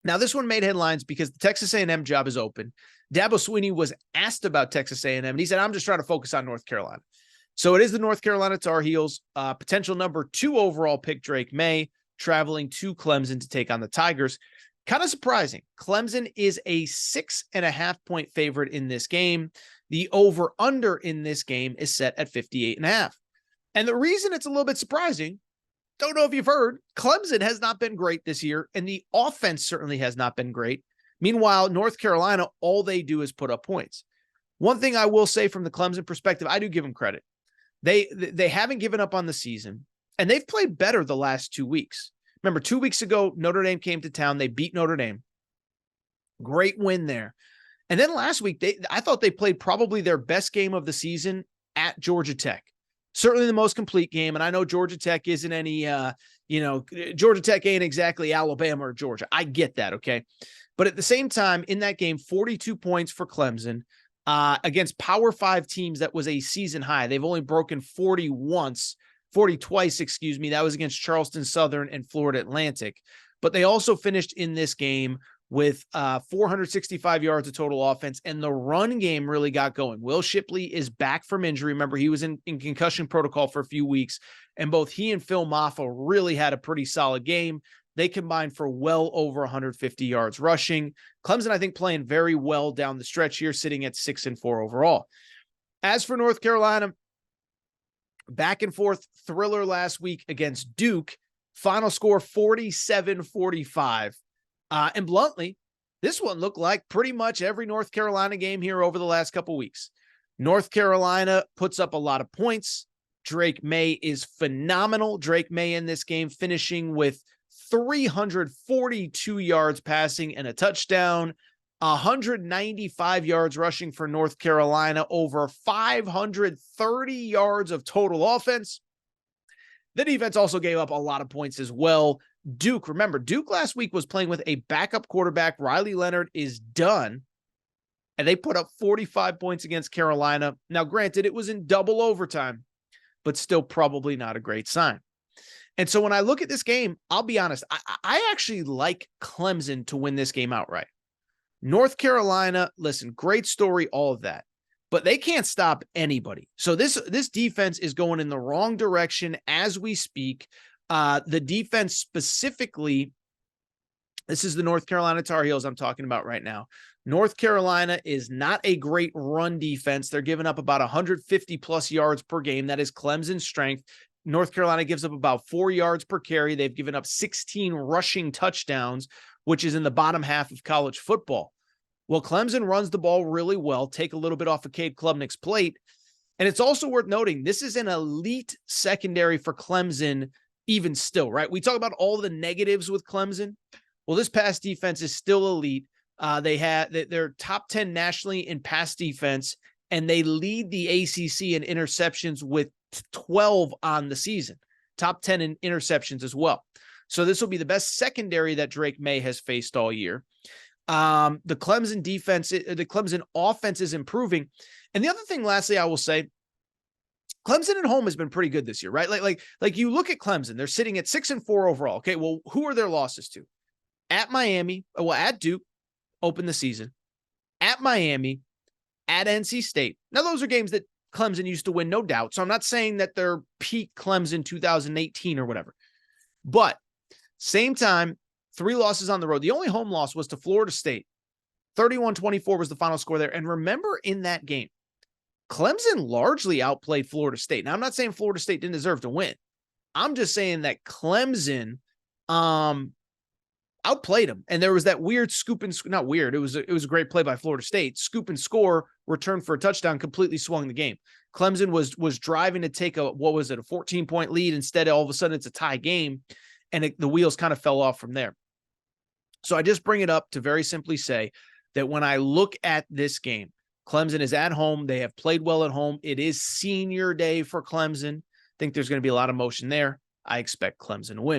Now, this one made headlines because the Texas A&M job is open. Dabo Swinney was asked about Texas A&M, and he said, I'm just trying to focus on North Carolina. So it is the North Carolina Tar Heels, potential number 2 overall pick Drake May, traveling to Clemson to take on the Tigers. Kind of surprising. Clemson is a 6.5-point favorite in this game. The over-under in this game is set at 58.5. And the reason it's a little bit surprising, don't know if you've heard, Clemson has not been great this year, and the offense certainly has not been great. Meanwhile, North Carolina, all they do is put up points. One thing I will say from the Clemson perspective, I do give them credit. They haven't given up on the season, and they've played better the last 2 weeks. Remember, 2 weeks ago, Notre Dame came to town. They beat Notre Dame. Great win there. And then last week, I thought they played probably their best game of the season at Georgia Tech. Certainly the most complete game. And I know Georgia Tech isn't any, Georgia Tech ain't exactly Alabama or Georgia. I get that, okay? But at the same time, in that game, 42 points for Clemson against Power 5 teams. That was a season high. They've only broken 40 twice, That was against Charleston Southern and Florida Atlantic. But they also finished in this game with 465 yards of total offense, and the run game really got going. Will Shipley is back from injury. Remember, he was in concussion protocol for a few weeks, and both he and Phil Maffa really had a pretty solid game. They combined for well over 150 yards rushing. Clemson, I think, playing very well down the stretch here, sitting at 6-4 overall. As for North Carolina, back and forth thriller last week against Duke. Final score 47-45. And bluntly, this one looked like pretty much every North Carolina game here over the last couple weeks. North Carolina puts up a lot of points. Drake May is phenomenal. Drake May in this game finishing with 342 yards passing and a touchdown, 195 yards rushing for North Carolina, over 530 yards of total offense. The defense also gave up a lot of points as well. Duke, remember, Duke last week was playing with a backup quarterback. Riley Leonard is done, and they put up 45 points against Carolina. Now, granted, it was in double overtime, but still probably not a great sign. And so when I look at this game, I'll be honest, I actually like Clemson to win this game outright. North Carolina, listen, great story, all of that, but they can't stop anybody. So this defense is going in the wrong direction as we speak. The defense specifically, this is the North Carolina Tar Heels I'm talking about right now. North Carolina is not a great run defense. They're giving up about 150 plus yards per game. That is Clemson's strength. North Carolina gives up about 4 yards per carry. They've given up 16 rushing touchdowns, which is in the bottom half of college football. Well, Clemson runs the ball really well, take a little bit off of Cade Klubnik's plate. And it's also worth noting, this is an elite secondary for Clemson even still, right? We talk about all the negatives with Clemson. Well, this pass defense is still elite. They're top 10 nationally in pass defense, and they lead the ACC in interceptions with 12 on the season, top 10 in interceptions as well. So this will be the best secondary that Drake May has faced all year. The Clemson defense, the Clemson offense is improving. And the other thing, lastly, I will say, Clemson at home has been pretty good this year, right? Like you look at Clemson, they're sitting at 6-4 overall. Okay, well, who are their losses to? At Miami, at Duke, open the season. At Miami, at NC State. Now, those are games that Clemson used to win, no doubt. So I'm not saying that they're peak Clemson 2018 or whatever. But same time, 3 losses on the road. The only home loss was to Florida State. 31-24 was the final score there. And remember, in that game, Clemson largely outplayed Florida State. Now, I'm not saying Florida State didn't deserve to win. I'm just saying that Clemson outplayed them. And there was that weird scoop and not weird. It was a great play by Florida State. Scoop and score, return for a touchdown, completely swung the game. Clemson was driving to take a 14-point lead. Instead, all of a sudden it's a tie game, and the wheels kind of fell off from there. So I just bring it up to very simply say that when I look at this game, Clemson is at home. They have played well at home. It is senior day for Clemson. I think there's going to be a lot of motion there. I expect Clemson to win.